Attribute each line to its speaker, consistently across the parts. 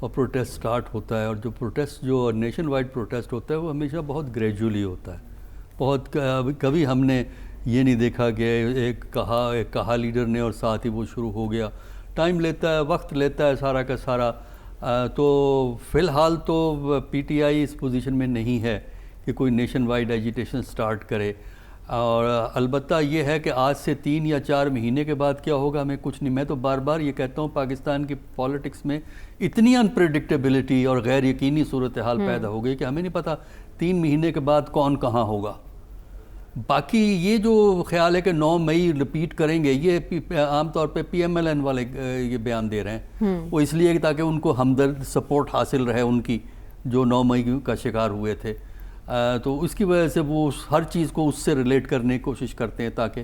Speaker 1: اور protest start ہوتا ہے، اور جو پروٹیسٹ جو نیشن وائڈ پروٹیسٹ ہوتا ہے وہ ہمیشہ بہت گریجولی ہوتا ہے. بہت کبھی ہم نے یہ نہیں دیکھا کہ ایک کہا لیڈر نے اور ساتھ ہی وہ شروع ہو گیا. ٹائم لیتا ہے، وقت لیتا ہے سارا کا سارا. تو فی الحال تو P T I us position میں نہیں ہے کہ کوئی نیشن وائڈ ایجیٹیشن سٹارٹ کرے. اور البتہ یہ ہے کہ آج سے 3 یا 4 مہینے کے بعد کیا ہوگا ہمیں کچھ نہیں. میں تو بار بار یہ کہتا ہوں پاکستان کی پالیٹکس میں اتنی انپریڈکٹیبلٹی اور غیر یقینی صورتحال پیدا ہو گئی کہ ہمیں نہیں پتہ 3 مہینے کے بعد کون کہاں ہوگا. باقی یہ جو خیال ہے کہ 9 مئی رپیٹ کریں گے، یہ عام طور پہ پی ایم ایل این والے یہ بیان دے رہے ہیں. وہ اس لیے تاکہ ان کو ہمدرد سپورٹ حاصل رہے ان کی جو 9 مئی کا شکار ہوئے تھے. تو اس کی وجہ سے وہ ہر چیز کو اس سے ریلیٹ کرنے کی کوشش کرتے ہیں تاکہ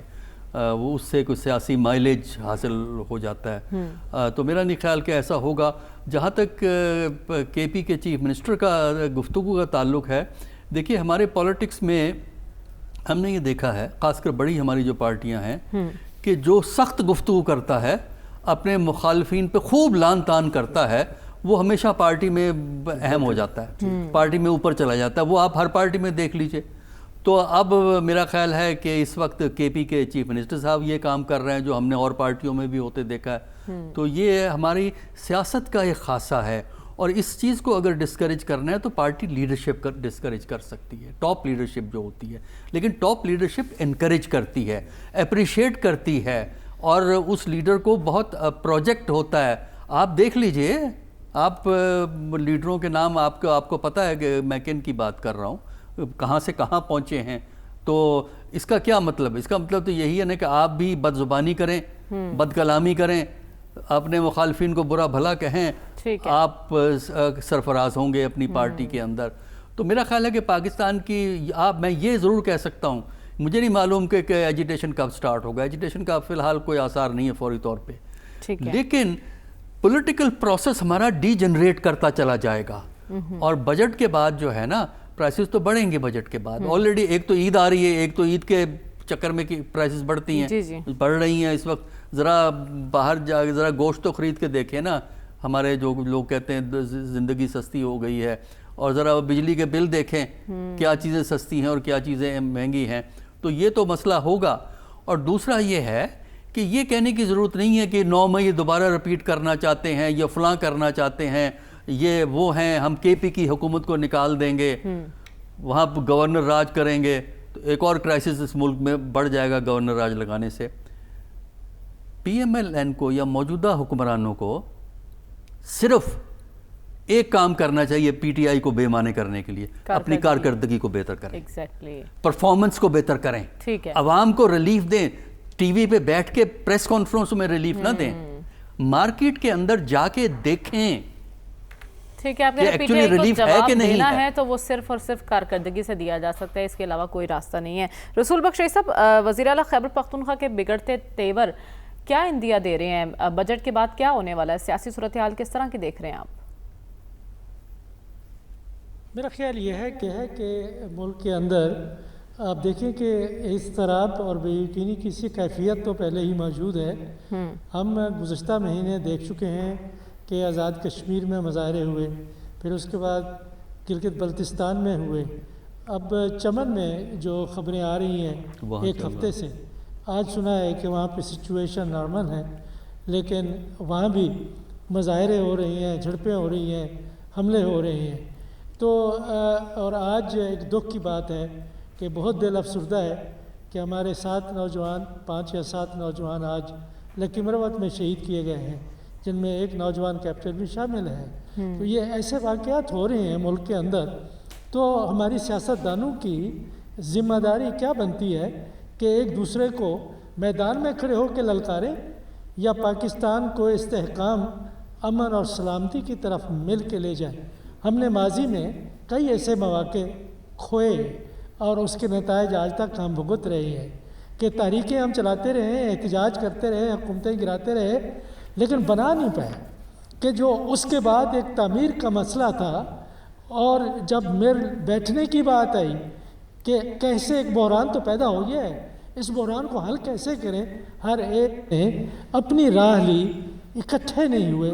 Speaker 1: وہ اس سے کوئی سیاسی مائلیج حاصل ہو جاتا ہے. تو میرا نہیں خیال کہ ایسا ہوگا. جہاں تک کے پی کے چیف منسٹر کا گفتگو کا تعلق ہے، دیکھیے ہمارے پالیٹکس میں ہم نے یہ دیکھا ہے، خاص کر بڑی ہماری جو پارٹیاں ہیں، کہ جو سخت گفتگو کرتا ہے، اپنے مخالفین پہ خوب لان تان کرتا ہے، وہ ہمیشہ پارٹی میں اہم ہو جاتا ہے، پارٹی میں اوپر چلا جاتا ہے. وہ آپ ہر پارٹی میں دیکھ لیجئے. تو اب میرا خیال ہے کہ اس وقت کے پی کے چیف منسٹر صاحب یہ کام کر رہے ہیں جو ہم نے اور پارٹیوں میں بھی ہوتے دیکھا ہے. تو یہ ہماری سیاست کا ایک خاصہ ہے، اور اس چیز کو اگر ڈسکریج کرنا ہے تو پارٹی لیڈرشپ ڈسکریج کر سکتی ہے، ٹاپ لیڈرشپ جو ہوتی ہے. لیکن ٹاپ لیڈرشپ انکریج کرتی ہے، اپریشیٹ کرتی ہے، اور اس لیڈر کو بہت پروجیکٹ ہوتا ہے. آپ دیکھ لیجئے، آپ لیڈروں کے نام آپ کو پتہ ہے کہ میں کن کی بات کر رہا ہوں، کہاں سے کہاں پہنچے ہیں. تو اس کا کیا مطلب ہے؟ اس کا مطلب تو یہی ہے نا کہ آپ بھی بد زبانی کریں، بد کلامی کریں، اپنے مخالفین کو برا بھلا کہیں، آپ سرفراز ہوں گے اپنی پارٹی کے اندر. تو میرا خیال ہے کہ پاکستان کی میں یہ ضرور کہہ سکتا ہوں، مجھے نہیں معلوم کہ ایجیٹیشن کب سٹارٹ ہوگا. ایجیٹیشن کا فی الحال کوئی آثار نہیں ہے فوری طور پہ، لیکن پولیٹیکل پروسیس ہمارا ڈی جنریٹ کرتا چلا جائے گا. اور بجٹ کے بعد جو ہے نا، پرائسز تو بڑھیں گے بجٹ کے بعد. آلریڈی ایک تو عید آ رہی ہے، ایک تو عید کے چکر میں پرائسز بڑھتی ہیں، بڑھ رہی ہیں اس وقت. ذرا باہر جا کے ذرا گوشت تو خرید کے دیکھیں نا، ہمارے جو لوگ کہتے ہیں زندگی سستی ہو گئی ہے. اور ذرا بجلی کے بل دیکھیں، کیا چیزیں سستی ہیں اور کیا چیزیں مہنگی ہیں. تو یہ تو مسئلہ ہوگا. اور دوسرا یہ ہے کہ یہ کہنے کی ضرورت نہیں ہے کہ 9 مئی دوبارہ رپیٹ کرنا چاہتے ہیں یا فلاں کرنا چاہتے ہیں، یہ وہ ہیں، ہم کے پی کی حکومت کو نکال دیں گے، وہاں گورنر راج کریں گے. تو ایک اور کرائسس اس ملک میں بڑھ جائے گا گورنر راج لگانے سے. پی ایم ایل این کو یا موجودہ حکمرانوں کو صرف ایک کام کرنا چاہیے پی ٹی آئی کو بے معنی کرنے کے لیے، اپنی کارکردگی کو بہتر کریں، پرفارمنس کو بہتر کریں، عوام کو ریلیف دیں. ٹی وی پہ بیٹھ کے پریس کانفرنس میں ریلیف نہ دیں، مارکیٹ کے اندر جا کے دیکھیں.
Speaker 2: ٹھیک ہے، آپ نے پی ٹی آئی کو جواب دینا ہے تو وہ صرف اور صرف کارکردگی سے دیا جا سکتا ہے، اس کے علاوہ کوئی راستہ نہیں ہے. رسول بخش صاحب، وزیر اعلیٰ خیبر پختونخوا کے بگڑتے تیور کیا اندیا دے رہے ہیں؟ بجٹ کے بعد کیا ہونے والا ہے؟ سیاسی صورتحال کس طرح کی دیکھ رہے ہیں آپ؟
Speaker 3: میرا خیال یہ ہے کہ ملک کے اندر آپ دیکھیں کہ اضطراب اور بے یقینی کی سی کیفیت تو پہلے ہی موجود ہے. ہم گزشتہ مہینے دیکھ چکے ہیں کہ آزاد کشمیر میں مظاہرے ہوئے، پھر اس کے بعد گلگت بلتستان میں ہوئے، اب چمن میں جو خبریں آ رہی ہیں ایک ہفتے سے، آج سنا ہے کہ وہاں پہ سچویشن نارمل ہے، لیکن وہاں بھی مظاہرے ہو رہی ہیں، جھڑپیں ہو رہی ہیں، حملے ہو رہے ہیں. تو اور آج ایک دکھ کی بات ہے کہ بہت دل افسردہ ہے کہ ہمارے 5 یا 7 نوجوان آج لکی مروت میں شہید کیے گئے ہیں، جن میں ایک نوجوان کیپٹن بھی شامل ہے. تو یہ ایسے واقعات ہو رہے ہیں ملک کے اندر. تو ہماری سیاستدانوں کی ذمہ داری کیا بنتی ہے کہ ایک دوسرے کو میدان میں کھڑے ہو کے للکاریں، یا پاکستان کو استحکام، امن اور سلامتی کی طرف مل کے لے جائیں. ہم نے ماضی میں کئی ایسے مواقع کھوئے اور اس کے نتائج آج تک ہم بھگت رہے ہیں کہ تحریکیں ہم چلاتے رہے، احتجاج کرتے رہے، حکومتیں گراتے رہے، لیکن بنا نہیں پائے. کہ جو اس کے بعد ایک تعمیر کا مسئلہ تھا، اور جب بیٹھنے کی بات آئی کہ کیسے ایک بحران تو پیدا ہو گیا ہے، اس بحران کو حل کیسے کریں، ہر ایک نے اپنی راہ لی، اکٹھے نہیں ہوئے،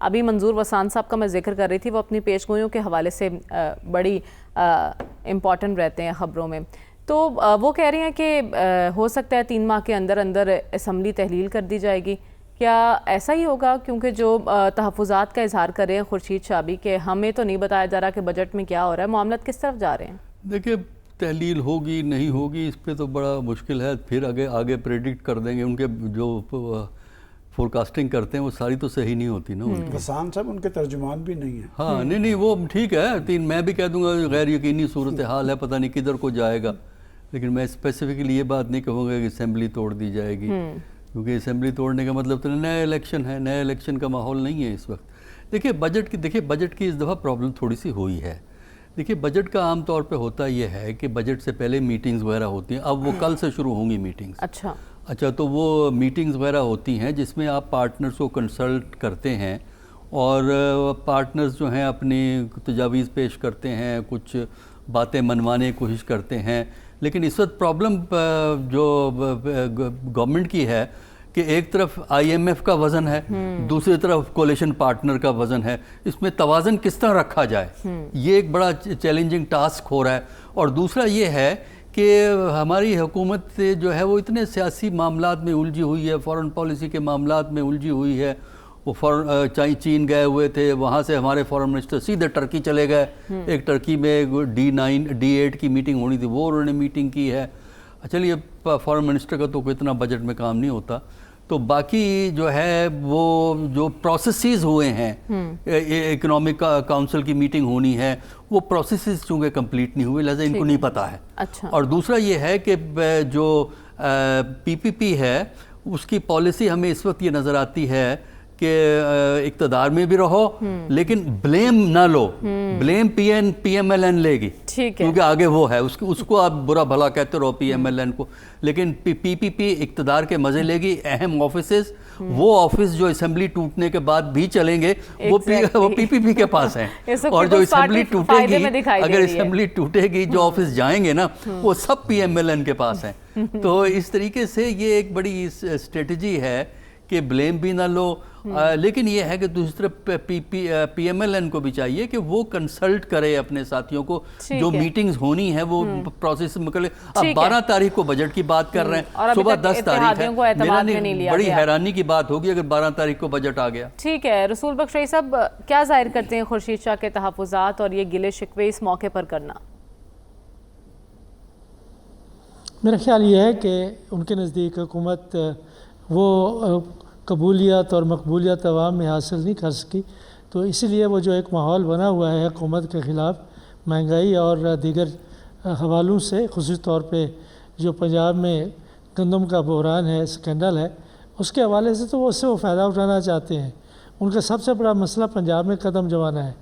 Speaker 2: ابھی منظور وسان صاحب کا میں ذکر کر رہی تھی، وہ اپنی پیش گوئیوں کے حوالے سے بڑی امپورٹنٹ رہتے ہیں خبروں میں. تو وہ کہہ رہی ہیں کہ ہو سکتا ہے 3 ماہ کے اندر اندر اسمبلی تحلیل کر دی جائے گی. کیا ایسا ہی ہوگا؟ کیونکہ جو تحفظات کا اظہار کر رہے ہیں خورشید شابی کہ ہمیں تو نہیں بتایا جا رہا کہ بجٹ میں کیا ہو رہا ہے، معاملات کس طرف جا رہے ہیں؟
Speaker 1: دیکھیں تحلیل ہوگی نہیں ہوگی اس پہ تو بڑا مشکل ہے. پھر آگے پریڈکٹ کر دیں گے. ان کے جو فورکاسٹنگ کرتے ہیں وہ ساری تو صحیح نہیں ہوتی نا.
Speaker 4: وسان صاحب ان کے ترجمان بھی نہیں ہیں.
Speaker 1: ہاں نہیں وہ ٹھیک ہے. میں بھی کہہ دوں گا غیر یقینی صورتحال ہے، پتہ نہیں کدھر کو جائے گا. لیکن میں اسپیسیفکلی یہ بات نہیں کہوں گا کہ اسمبلی توڑ دی جائے گی، کیونکہ اسمبلی توڑنے کا مطلب تو نیا الیکشن ہے. نیا الیکشن کا ماحول نہیں ہے اس وقت. دیکھیے بجٹ کی اس دفعہ پرابلم تھوڑی سی ہوئی ہے. دیکھیے بجٹ کا عام طور پہ ہوتا یہ ہے کہ بجٹ سے پہلے میٹنگز وغیرہ ہوتی ہیں. اب وہ کل سے شروع ہوں گی میٹنگز. اچھا تو وہ میٹنگز وغیرہ ہوتی ہیں جس میں آپ پارٹنرز کو کنسلٹ کرتے ہیں اور پارٹنرز جو ہیں اپنی تجاویز پیش کرتے ہیں، کچھ باتیں منوانے کی کوشش کرتے ہیں. لیکن اس وقت پرابلم جو گورنمنٹ کی ہے کہ ایک طرف IMF کا وزن ہے، دوسری طرف کولیشن پارٹنر کا وزن ہے. اس میں توازن کس طرح رکھا جائے، یہ ایک بڑا چیلنجنگ ٹاسک ہو رہا ہے. اور دوسرا یہ ہے کہ ہماری حکومت جو ہے وہ اتنے سیاسی معاملات میں الجھی ہوئی ہے، فارن پالیسی کے معاملات میں الجھی ہوئی ہے. وہ چین گئے ہوئے تھے، وہاں سے ہمارے فارن منسٹر سیدھے ٹرکی چلے گئے. ایک ٹرکی میں D8 کی میٹنگ ہونی تھی، وہ انہوں نے میٹنگ کی ہے. چلیے فارن منسٹر کا تو کوئی اتنا بجٹ میں کام نہیں ہوتا. تو باقی جو ہے وہ جو پروسیسز ہوئے ہیں، اکنامک کاؤنسل کی میٹنگ ہونی ہے، وہ پروسیسز چونکہ کمپلیٹ نہیں ہوئے لہذا ان کو نہیں پتہ ہے. اور دوسرا یہ ہے کہ جو PPP ہے اس کی پالیسی ہمیں اس وقت یہ نظر آتی ہے کہ اقتدار میں بھی رہو لیکن بلیم نہ لو. بلیم PMLN لے گی کیونکہ آگے وہ ہے، اس کو آپ برا بھلا کہتے رہو PMLN کو. لیکن PPP اقتدار کے مزے لے گی. اہم آفیسز، وہ آفس جو اسمبلی ٹوٹنے کے بعد بھی چلیں گے وہ PPP کے پاس ہیں. اور جو اسمبلی ٹوٹے گی، اگر اسمبلی ٹوٹے گی جو آفس جائیں گے نا وہ سب PMLN کے پاس ہیں. تو اس طریقے سے یہ ایک بڑی اسٹریٹجی ہے کہ بلیم بھی نہ لو. لیکن یہ ہے کہ دوسری طرف PMLN کو بھی چاہیے کہ وہ کنسلٹ کرے اپنے ساتھیوں کو. جو میٹنگز ہونی ہے وہ پروسیس میں. اب 12 تاریخ کو بجٹ کی بات کر رہے ہیں، صبح 10 تاریخ ہے. بڑی حیرانی کی بات ہوگی اگر 12 تاریخ کو بجٹ آ گیا.
Speaker 2: ٹھیک ہے. رسول بخش رئی صاحب کیا ظاہر کرتے ہیں خورشید شاہ کے تحفظات اور یہ گلے شکوے اس موقع پر کرنا؟
Speaker 3: میرا خیال یہ ہے کہ ان کے نزدیک حکومت وہ قبولیت اور مقبولیت عوام میں حاصل نہیں کر سکی. تو اسی لیے وہ جو ایک ماحول بنا ہوا ہے حکومت کے خلاف مہنگائی اور دیگر حوالوں سے، خصوصی طور پہ جو پنجاب میں گندم کا بحران ہے، سکینڈل ہے، اس کے حوالے سے تو وہ فائدہ اٹھانا چاہتے ہیں. ان کا سب سے بڑا مسئلہ پنجاب میں قدم جمانا ہے.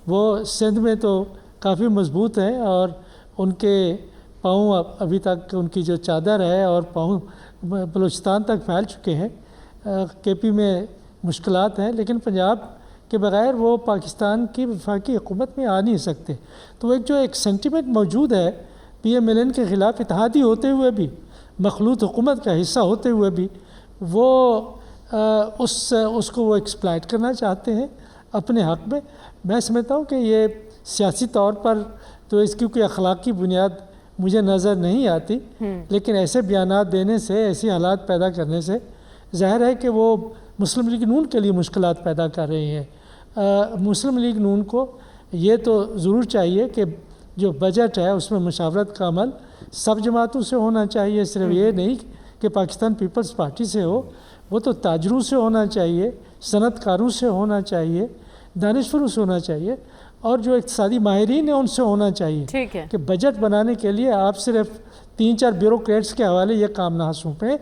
Speaker 3: وہ سندھ میں تو کافی مضبوط ہیں اور ان کے پاؤں ابھی تک ان کی جو چادر ہے اور پاؤں بلوچستان تک پھیل چکے ہیں. KP میں مشکلات ہیں لیکن پنجاب کے بغیر وہ پاکستان کی وفاقی حکومت میں آ نہیں سکتے. تو ایک سینٹیمنٹ موجود ہے PMLN کے خلاف، اتحادی ہوتے ہوئے بھی، مخلوط حکومت کا حصہ ہوتے ہوئے بھی وہ اس کو وہ ایکسپلائٹ کرنا چاہتے ہیں اپنے حق میں. میں سمجھتا ہوں کہ یہ سیاسی طور پر تو اس کی کوئی اخلاقی بنیاد مجھے نظر نہیں آتی، لیکن ایسے بیانات دینے سے، ایسی حالات پیدا کرنے سے ظاہر ہے کہ وہ مسلم لیگ نون کے لیے مشکلات پیدا کر رہے ہیں. مسلم لیگ نون کو یہ تو ضرور چاہیے کہ جو بجٹ ہے اس میں مشاورت کا عمل سب جماعتوں سے ہونا چاہیے. صرف یہ نہیں کہ پاکستان پیپلز پارٹی سے ہو، وہ تو تاجروں سے ہونا چاہیے، صنعت کاروں سے ہونا چاہیے، دانشوروں سے ہونا چاہیے، اور جو اقتصادی ماہرین ہیں ان سے ہونا چاہیے. کہ بجٹ بنانے کے لیے آپ صرف 3-4 بیوروکریٹس کے حوالے یہ کام نہ سونپیں،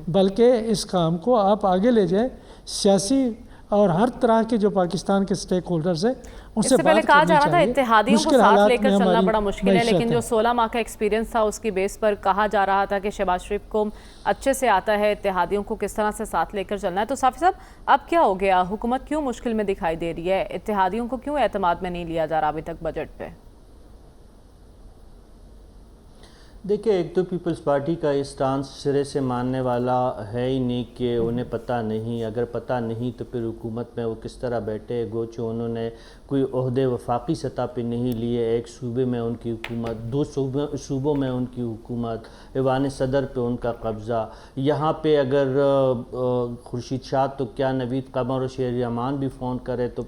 Speaker 3: بلکہ اس کام کو آپ آگے لے جائیں. سیاسی اور ہر طرح کے جو پاکستان کے سٹیک ہولڈرز ہیں ان سے
Speaker 2: پہلے کہا جا رہا تھا اتحادیوں کو ساتھ لے کر چلنا بڑا مشکل ہے، لیکن جو 16 ماہ کا ایکسپیرینس تھا اس کی بیس پر کہا جا رہا تھا کہ شہباز شریف کو اچھے سے آتا ہے اتحادیوں کو کس طرح سے ساتھ لے کر چلنا ہے. تو صافی صاحب اب کیا ہو گیا؟ حکومت کیوں مشکل میں دکھائی دے رہی ہے؟ اتحادیوں کو کیوں اعتماد میں نہیں لیا جا رہا ابھی تک بجٹ پہ؟
Speaker 5: دیکھیں، ایک تو پیپلز پارٹی کا یہ سٹانس سرے سے ماننے والا ہے ہی نہیں کہ انہیں پتہ نہیں. اگر پتہ نہیں تو پھر حکومت میں وہ کس طرح بیٹھے؟ گوچہ انہوں نے کوئی عہدے وفاقی سطح پہ نہیں لیے. ایک صوبے میں ان کی حکومت، 2 صوبوں میں ان کی حکومت، ایوان صدر پہ ان کا قبضہ. یہاں پہ اگر خورشید شاہ تو کیا نوید قمر اور شہری امان بھی فون کرے تو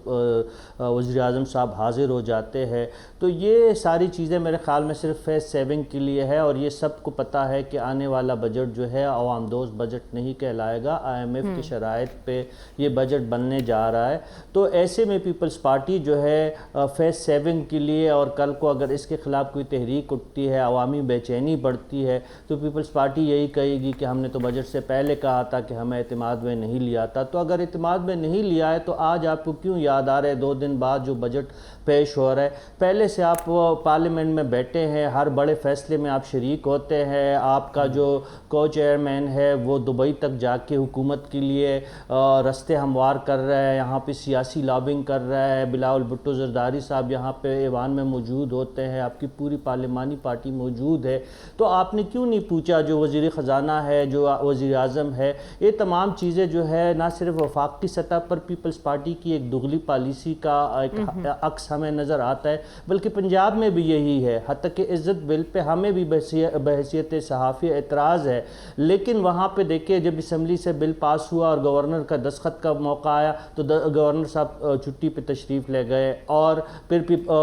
Speaker 5: وزیر اعظم صاحب حاضر ہو جاتے ہیں. تو یہ ساری چیزیں میرے خیال میں صرف فیس سیونگ کے لیے ہے، اور یہ سب کو پتہ ہے کہ آنے والا بجٹ جو ہے عوام دوست بجٹ نہیں کہلائے گا. IMF کی شرائط پہ یہ بجٹ بننے جا رہا ہے. تو ایسے میں پیپلز پارٹی جو ہے فیس سیونگ کے لیے، اور کل کو اگر اس کے خلاف کوئی تحریک اٹھتی ہے، عوامی بے چینی بڑھتی ہے، تو پیپلز پارٹی یہی کہے گی کہ ہم نے تو بجٹ سے پہلے کہا تھا کہ ہمیں اعتماد میں نہیں لیا تھا. تو اگر اعتماد میں نہیں لیا ہے تو آج آپ کو کیوں یاد آ رہا ہے 2 دن بعد جو بجٹ پیش ہو رہا ہے؟ پہلے سے آپ پارلیمنٹ میں بیٹھے ہیں، ہر بڑے فیصلے میں آپ شریک ہوتے ہیں. آپ کا جو کو چیئرمین ہے وہ دبئی تک جا کے حکومت کے لیے رستے ہموار کر رہا ہے، یہاں پہ سیاسی لابنگ کر رہا ہے. بلاول بھٹو زرداری صاحب یہاں پہ ایوان میں موجود ہوتے ہیں، آپ کی پوری پارلیمانی پارٹی موجود ہے. تو آپ نے کیوں نہیں پوچھا جو وزیر خزانہ ہے، جو وزیر اعظم ہے؟ یہ تمام چیزیں جو ہے نہ صرف وفاق کی سطح پر پیپلز پارٹی کی ایک دغلی پالیسی کا ایک عکس ہمیں نظر آتا ہے، بلکہ پنجاب میں بھی یہی ہے. حتیٰ کہ عزت بل پہ ہمیں بھی بحیثیت صحافی اعتراض ہے، لیکن وہاں پہ دیکھیں جب اسمبلی سے بل پاس ہوا اور گورنر کا دستخط کا موقع آیا تو گورنر صاحب چھٹی پہ تشریف لے گئے، اور پھر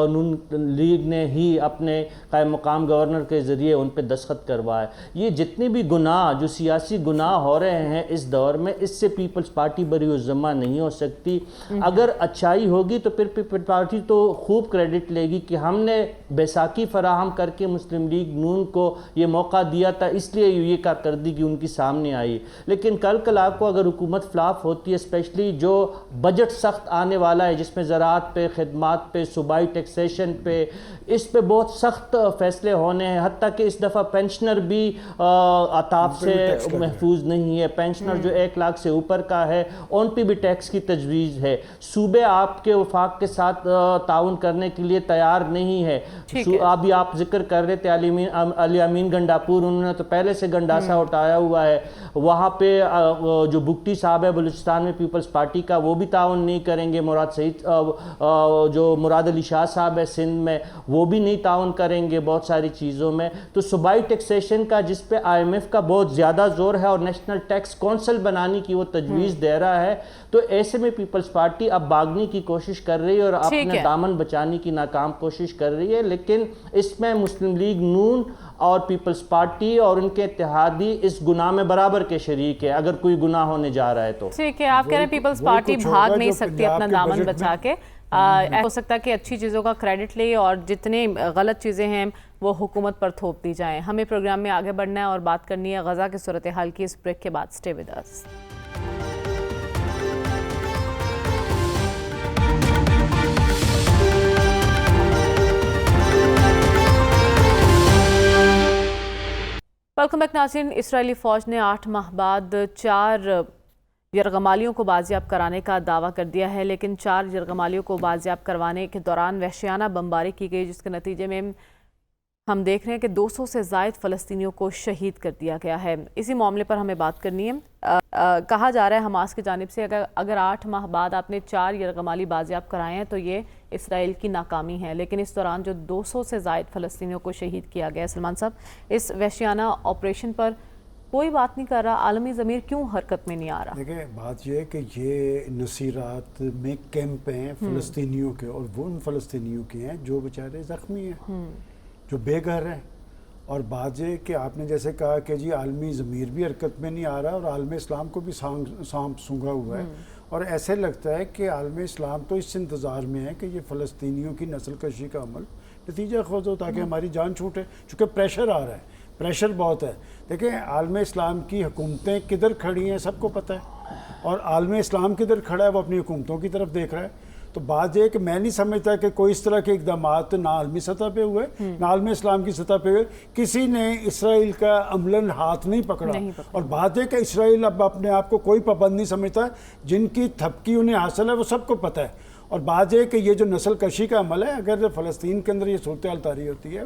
Speaker 5: نون لیگ نے ہی اپنے قائم مقام گورنر کے ذریعے ان پہ دستخط کروائے. یہ جتنے بھی گناہ، جو سیاسی گناہ ہو رہے ہیں اس دور میں، اس سے پیپلز پارٹی بری الذمہ نہیں ہو سکتی. اگر اچھائی ہوگی تو پھر پیپلز پارٹی تو خوب کریڈٹ لے گی کہ ہم نے بیساکھی فراہم کر کے مسلم لیگ نون کو یہ موقع دیا تھا، اس لیے یہ کارکردگی ان کی سامنے آئی. لیکن کل آپ کو اگر حکومت فلاپ ہوتی ہے، اسپیشلی جو بجٹ سخت آنے والا ہے جس میں زراعت پہ، خدمات پہ، صوبائی ٹیکسیشن پہ، اس پہ بہت سخت فیصلے ہونے ہیں. حتیٰ کہ اس دفعہ پینشنر بھی عطاب سے محفوظ نہیں ہے. پینشنر جو 1 لاکھ سے اوپر کا ہے ان پہ بھی ٹیکس کی تجویز ہے. صوبے آپ کے وفاق کے ساتھ تعاون کرنے کے لیے تیار نہیں ہے. ابھی آپ ذکر کر رہے تھے علی امین گنڈاپور، انہوں نے تو پہلے سے گنڈاسا اٹھایا ہوا ہے. وہاں پہ جو بگٹی صاحب ہے بلوچستان میں پیپلز پارٹی کا، وہ بھی تعاون نہیں کریں گے. جو مراد علی شاہ صاحب ہے سندھ میں، وہ بھی نہیں تعاون کریں گے بہت ساری چیزوں میں. تو صوبائی ٹیکسیشن کا جس پہ IMF کا بہت زیادہ زور ہے اور نیشنل ٹیکس کونسل بنانے کی وہ تجویز دے رہا ہے، تو ایسے میں پیپلز پارٹی اب بھاگنے کی کوشش کر رہی ہے اور اپنے دامن بچانے کی ناکام کوشش کر رہی ہے. لیکن اس میں مسلم لیگ نون اور پیپلز پارٹی اور ان کے اتحادی اس گناہ میں برابر کے شریک ہے اگر کوئی گناہ ہونے جا رہا ہے تو.
Speaker 2: ٹھیک ہے، آپ کہہ رہے ہیں پیپلز پارٹی بھاگ نہیں سکتی اپنا دامن بچا کے. ہو سکتا ہے کہ اچھی چیزوں کا کریڈٹ لے اور جتنے غلط چیزیں ہیں وہ حکومت پر تھوپ دی جائیں. ہمیں پروگرام میں آگے بڑھنا ہے اور بات کرنی ہے غزہ کی صورتحال کی. اس بریک کے بعد stay with us. Welcome back ناظرین. اسرائیلی فوج نے 8 ماہ بعد 4 یرغمالیوں کو بازیاب کرانے کا دعویٰ کر دیا ہے، لیکن 4 یرغمالیوں کو بازیاب کروانے کے دوران وحشیانہ بمباری کی گئی، جس کے نتیجے میں ہم دیکھ رہے ہیں کہ 200 سے زائد فلسطینیوں کو شہید کر دیا گیا ہے. اسی معاملے پر ہمیں بات کرنی ہے. کہا جا رہا ہے حماس کی جانب سے اگر 8 ماہ بعد آپ نے 4 یرغمالی بازیاب کرائے ہیں تو یہ اسرائیل کی ناکامی ہے، لیکن اس دوران جو 200 سے زائد فلسطینیوں کو شہید کیا گیا. سلمان صاحب، اس وحشیانہ آپریشن پر کوئی بات نہیں کر رہا، عالمی ضمیر کیوں حرکت میں نہیں آ رہا؟
Speaker 4: دیکھیں، بات یہ ہے کہ یہ نصیرات میں کیمپ ہیں فلسطینیوں کے، اور وہ ان فلسطینیوں کے ہیں جو بیچارے زخمی ہیں، جو بے گھر ہیں. اور بات یہ کہ آپ نے جیسے کہا کہ جی عالمی ضمیر بھی حرکت میں نہیں آ رہا اور عالم اسلام کو بھی سانپ سونگھا ہوا ہے. اور ایسے لگتا ہے کہ عالم اسلام تو اس انتظار میں ہے کہ یہ فلسطینیوں کی نسل کشی کا عمل نتیجہ خیز ہو تاکہ ہماری جان چھوٹے، چونکہ پریشر آ رہا ہے، پریشر بہت ہے. دیکھیں، عالم اسلام کی حکومتیں کدھر کھڑی ہیں سب کو پتہ ہے، اور عالم اسلام کدھر کھڑا ہے وہ اپنی حکومتوں کی طرف دیکھ رہا ہے. تو بات یہ ہے کہ میں نہیں سمجھتا کہ کوئی اس طرح کے اقدامات نہ عالمی سطح پہ ہوئے نہ عالم اسلام کی سطح پہ ہوئے. کسی نے اسرائیل کا عملاً ہاتھ نہیں پکڑا. اور بات یہ کہ اسرائیل اب اپنے آپ کو کوئی پابند نہیں سمجھتا، جن کی تھپکی انہیں حاصل ہے وہ سب کو پتہ ہے. اور بات یہ کہ یہ جو نسل کشی کا عمل ہے، اگر فلسطین کے اندر یہ صورتحال طاری ہوتی ہے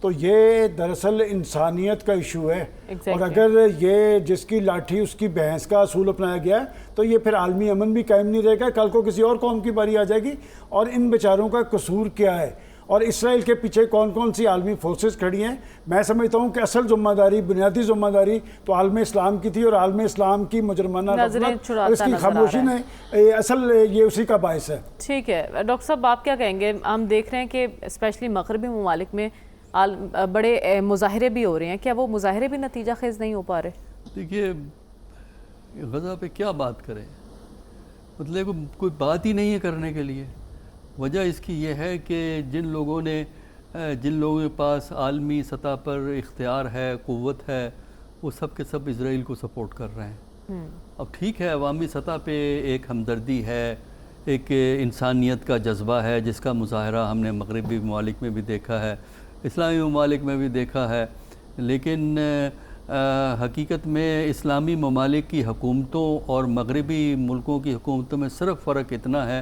Speaker 4: تو یہ دراصل انسانیت کا ایشو ہے. اور اگر یہ جس کی لاٹھی اس کی بھینس کا اصول اپنایا گیا ہے تو یہ پھر عالمی امن بھی قائم نہیں رہے گا. کل کو کسی اور قوم کی باری آ جائے گی. اور ان بیچاروں کا قصور کیا ہے اور اسرائیل کے پیچھے کون کون سی عالمی فورسز کھڑی ہیں؟ میں سمجھتا ہوں کہ اصل ذمہ داری، بنیادی ذمہ داری تو عالم اسلام کی تھی، اور عالم اسلام کی مجرمانہ غفلت اور اس کی خاموشی نے اصل یہ اسی کا باعث ہے.
Speaker 2: ٹھیک ہے ڈاکٹر صاحب، آپ کیا کہیں گے؟ ہم دیکھ رہے ہیں کہ اسپیشلی مغربی ممالک میں بڑے مظاہرے بھی ہو رہے ہیں. کیا وہ مظاہرے بھی نتیجہ خیز نہیں ہو پا رہے؟
Speaker 1: دیکھیے غزہ پہ کیا بات کریں، مطلب کوئی بات ہی نہیں ہے کرنے کے لیے. وجہ اس کی یہ ہے کہ جن لوگوں کے پاس عالمی سطح پر اختیار ہے، قوت ہے، وہ سب کے سب اسرائیل کو سپورٹ کر رہے ہیں. اب ٹھیک ہے، عوامی سطح پہ ایک ہمدردی ہے، ایک انسانیت کا جذبہ ہے جس کا مظاہرہ ہم نے مغربی ممالک میں بھی دیکھا ہے، اسلامی ممالک میں بھی دیکھا ہے. لیکن حقیقت میں اسلامی ممالک کی حکومتوں اور مغربی ملکوں کی حکومتوں میں صرف فرق اتنا ہے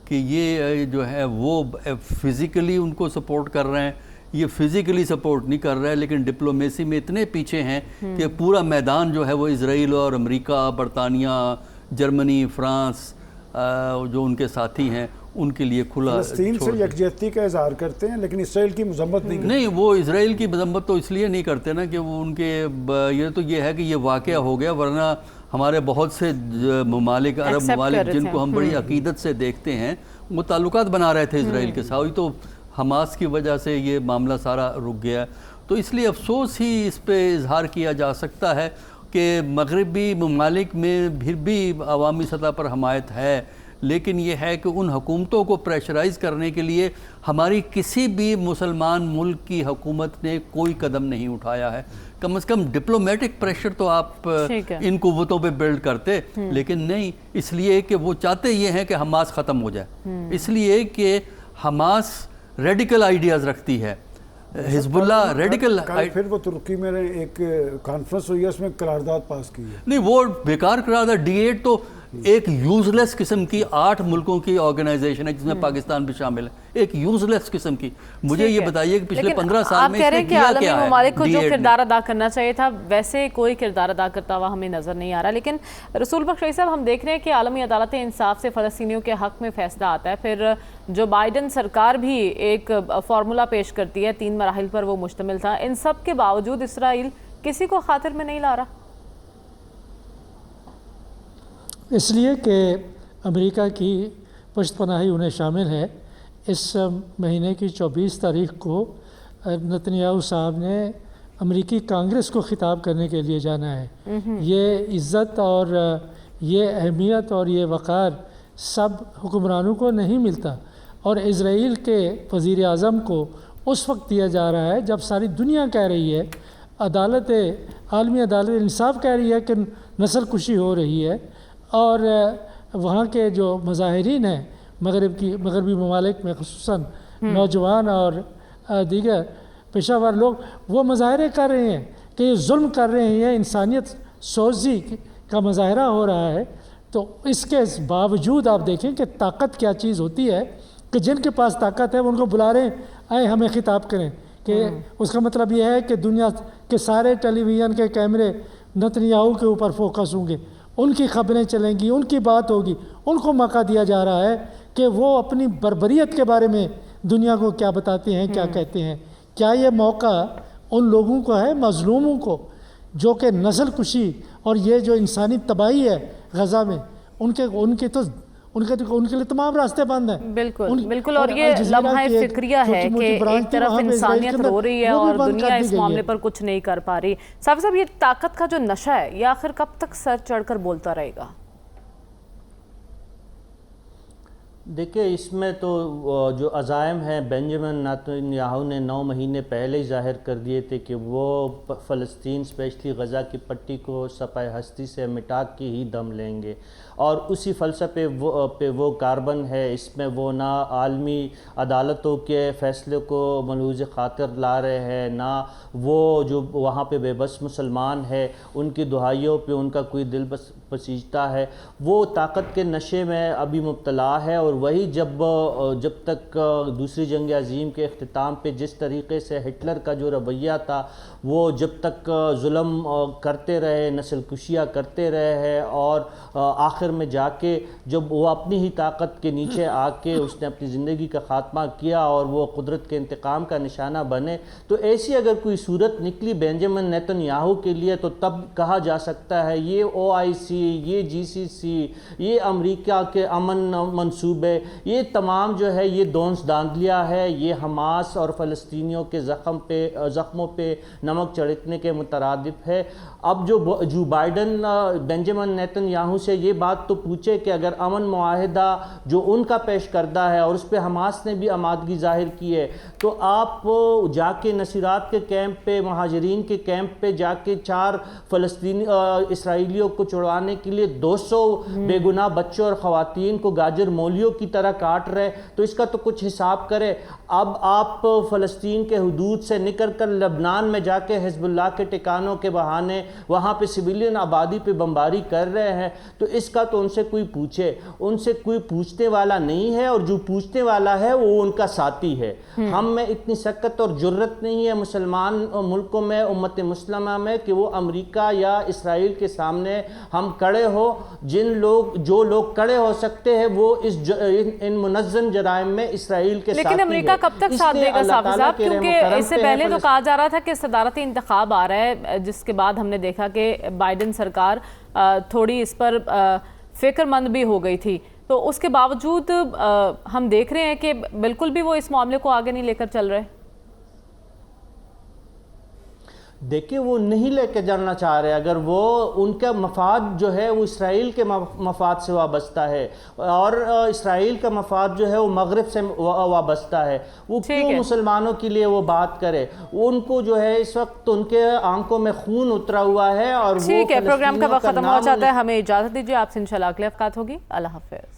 Speaker 1: کہ یہ جو ہے وہ فزیکلی ان کو سپورٹ کر رہے ہیں، یہ فزیکلی سپورٹ نہیں کر رہے، لیکن ڈپلومیسی میں اتنے پیچھے ہیں کہ پورا میدان جو ہے وہ اسرائیل اور امریکہ، برطانیہ، جرمنی، فرانس جو ان کے ساتھی ہیں ان کے لیے کھلا.
Speaker 4: فلسطین سے یکجہتی کا اظہار کرتے ہیں لیکن اسرائیل کی مذمت نہیں کرتے.
Speaker 1: نہیں، وہ اسرائیل کی مذمت تو اس لیے نہیں کرتے نا کہ وہ ان کے یہ ہے کہ یہ واقعہ ہو گیا، ورنہ ہمارے بہت سے ممالک، عرب ممالک جن کو ہم بڑی عقیدت سے دیکھتے ہیں، وہ تعلقات بنا رہے تھے اسرائیل کے ساتھ. تو حماس کی وجہ سے یہ معاملہ سارا رک گیا. تو اس لیے افسوس ہی اس پہ اظہار کیا جا سکتا ہے کہ مغربی ممالک میں پھر بھی عوامی سطح پر حمایت ہے، لیکن یہ ہے کہ ان حکومتوں کو پریشرائز کرنے کے لیے ہماری کسی بھی مسلمان ملک کی حکومت نے کوئی قدم نہیں اٹھایا ہے. کم از کم ڈپلومیٹک پریشر تو آپ ان قوتوں پہ بلڈ کرتے، لیکن نہیں، اس لیے کہ وہ چاہتے یہ ہیں کہ حماس ختم ہو جائے، اس لیے کہ حماس ریڈیکل آئیڈیاز رکھتی ہے، حزب اللہ ریڈیکل.
Speaker 4: پھر وہ ترکی میں ایک کانفرنس ہوئی ہے، اس میں قرارداد پاس کی ہے.
Speaker 1: نہیں، وہ بیکار قرارداد. D8 تو ایک یوز لیس قسم کی 8 ملکوں کی آرگنائزیشن ہے جس میں پاکستان بھی شامل ہے، ایک یوز لیس قسم کی. مجھے یہ بتائیے کہ پچھلے 15 سال میں اس نے کیا
Speaker 2: کیا ہے؟ عالمی ممالک کو جو کردار ادا کرنا چاہیے تھا ویسے کوئی کردار ادا کرتا ہوا ہمیں نظر نہیں آ رہا. لیکن رسول بخش رئیس صاحب، ہم دیکھ رہے ہیں کہ عالمی عدالت انصاف سے فلسطینیوں کے حق میں فیصلہ آتا ہے، پھر جو بائیڈن سرکار بھی ایک فارمولا پیش کرتی ہے، 3 مراحل پر وہ مشتمل تھا. ان سب کے باوجود اسرائیل کسی کو خاطر میں نہیں لا رہا.
Speaker 3: اس لیے کہ امریکہ کی پشت پناہی انہیں شامل ہے. اس مہینے کی 24 تاریخ کو نتنیاہو صاحب نے امریکی کانگریس کو خطاب کرنے کے لیے جانا ہے. یہ عزت اور یہ اہمیت اور یہ وقار سب حکمرانوں کو نہیں ملتا، اور اسرائیل کے وزیر اعظم کو اس وقت دیا جا رہا ہے جب ساری دنیا کہہ رہی ہے، عالمی عدالت انصاف کہہ رہی ہے کہ نسل کشی ہو رہی ہے، اور وہاں کے جو مظاہرین ہیں مغربی ممالک میں، خصوصاً نوجوان اور دیگر پیشہ ور لوگ، وہ مظاہرے کر رہے ہیں کہ یہ ظلم کر رہے ہیں، انسانیت سوزی کا مظاہرہ ہو رہا ہے. تو اس کے باوجود آپ دیکھیں کہ طاقت کیا چیز ہوتی ہے، کہ جن کے پاس طاقت ہے وہ ان کو بلا رہے ہیں، آئے ہمیں خطاب کریں. کہ اس کا مطلب یہ ہے کہ دنیا کے سارے ٹیلی ویژن کے کیمرے نتنیاہو کے اوپر فوکس ہوں گے، ان کی خبریں چلیں گی، ان کی بات ہوگی. ان کو موقع دیا جا رہا ہے کہ وہ اپنی بربریت کے بارے میں دنیا کو کیا بتاتے ہیں، کیا کہتے ہیں. کیا یہ موقع ان لوگوں کو ہے، مظلوموں کو، جو کہ نسل کشی اور یہ جو انسانی تباہی ہے غزہ میں، ان کے لیے تمام راستے بند ہیں.
Speaker 2: بالکل. اور یہ لمحہ فکریہ ہے کہ ایک طرف انسانیت رو رہی ہے اور دنیا اس معاملے پر کچھ نہیں کر پا رہی. صاحب یہ طاقت کا جو نشہ ہے، یہ آخر کب تک سر چڑھ کر بولتا رہے گا؟
Speaker 5: دیکھیں، اس میں تو جو عزائم ہیں، بنجامن نتنیاہو نے 9 مہینے پہلے ہی ظاہر کر دیے تھے کہ وہ فلسطین اسپیشلی غزہ کی پٹی کو صفحہ ہستی سے مٹا کے ہی دم لیں گے. اور اسی فلسفے پہ وہ کاربن ہے. اس میں وہ نہ عالمی عدالتوں کے فیصلے کو ملحوظ خاطر لا رہے ہیں، نہ وہ جو وہاں پہ بے بس مسلمان ہے ان کی دہائیوں پہ ان کا کوئی دل پسیجتا ہے. وہ طاقت کے نشے میں ابھی مبتلا ہے، اور وہی جب تک دوسری جنگ عظیم کے اختتام پہ جس طریقے سے ہٹلر کا جو رویہ تھا وہ جب تک ظلم کرتے رہے، نسل کشیاں کرتے رہے ہیں، اور آخر میں جا کے جب وہ اپنی ہی طاقت کے نیچے آ کے اس نے اپنی زندگی کا خاتمہ کیا اور وہ قدرت کے انتقام کا نشانہ بنے، تو ایسی اگر کوئی صورت نکلی بینجامن نیتن یاہو کے لیے تو تب کہا جا سکتا ہے یہ OIC، یہ GCC، یہ امریکہ کے امن منصوبے، یہ تمام جو ہے یہ دونس داندلیا ہے، یہ حماس اور فلسطینیوں کے زخموں پہ نمک چھڑکنے کے مترادف ہے۔ اب جو بائیڈن بینجامن نیتن یاہو سے یہ بات تو پوچھے کہ اگر امن معاہدہ جو ان کا پیش کردہ ہے اور اس پہ حماس نے بھی آمادگی ظاہر کی ہے، تو آپ جا کے نصیرات کے کیمپ پہ، مہاجرین کے کیمپ پہ جا کے 4 فلسطینی اسرائیلیوں کو چھڑوانے کے لیے 200 بے گناہ بچوں اور خواتین کو گاجر مولیوں کی طرح کاٹ رہے، تو اس کا تو کچھ حساب کرے۔ اب آپ فلسطین کے حدود سے نکل کر لبنان میں جا کے حزب اللہ کے ٹھکانوں کے بہانے وہاں پہ سویلین آبادی پہ بمباری کر رہے ہیں، تو اس کا تو ان سے کوئی پوچھے، ان سے کوئی پوچھنے والا نہیں ہے، اور جو پوچھنے والا ہے وہ ان کا ساتھی ہے۔ ہم میں اتنی سکت اور جرت نہیں ہے مسلمان ملکوں میں، امت مسلمہ میں، کہ وہ امریکہ یا اسرائیل کے سامنے ہم کڑے ہو۔ جو لوگ کڑے ہو سکتے ہیں وہ ان منظم جرائم میں اسرائیل کے ساتھی ہیں۔
Speaker 2: لیکن امریکہ کب تک ساتھ دے گا صافی صاحب؟ کیونکہ اس سے پہلے تو کہا جا رہا تھا کہ صدارتی انتخاب آ رہا ہے، جس کے بعد ہم نے دیکھا کہ بائیڈن سرکار تھوڑی اس پر فکر مند بھی ہو گئی تھی، تو اس کے باوجود ہم دیکھ رہے ہیں کہ بالکل بھی وہ اس معاملے کو آگے نہیں لے کر چل رہے۔
Speaker 5: دیکھیں وہ نہیں لے کے جانا چاہ رہے، اگر وہ ان کا مفاد جو ہے وہ اسرائیل کے مفاد سے وابستہ ہے، اور اسرائیل کا مفاد جو ہے وہ مغرب سے وابستہ ہے، وہ کیوں مسلمانوں کے لیے وہ بات کرے؟ ان کو جو ہے اس وقت ان کے آنکھوں میں خون اترا ہوا ہے، اور وہ
Speaker 2: ٹھیک ہے، پروگرام کا وقت ختم ہو جاتا ہے، ہمیں اجازت دیجیے، آپ سے انشاءاللہ اگلے اوقات ہوگی۔ اللہ حافظ۔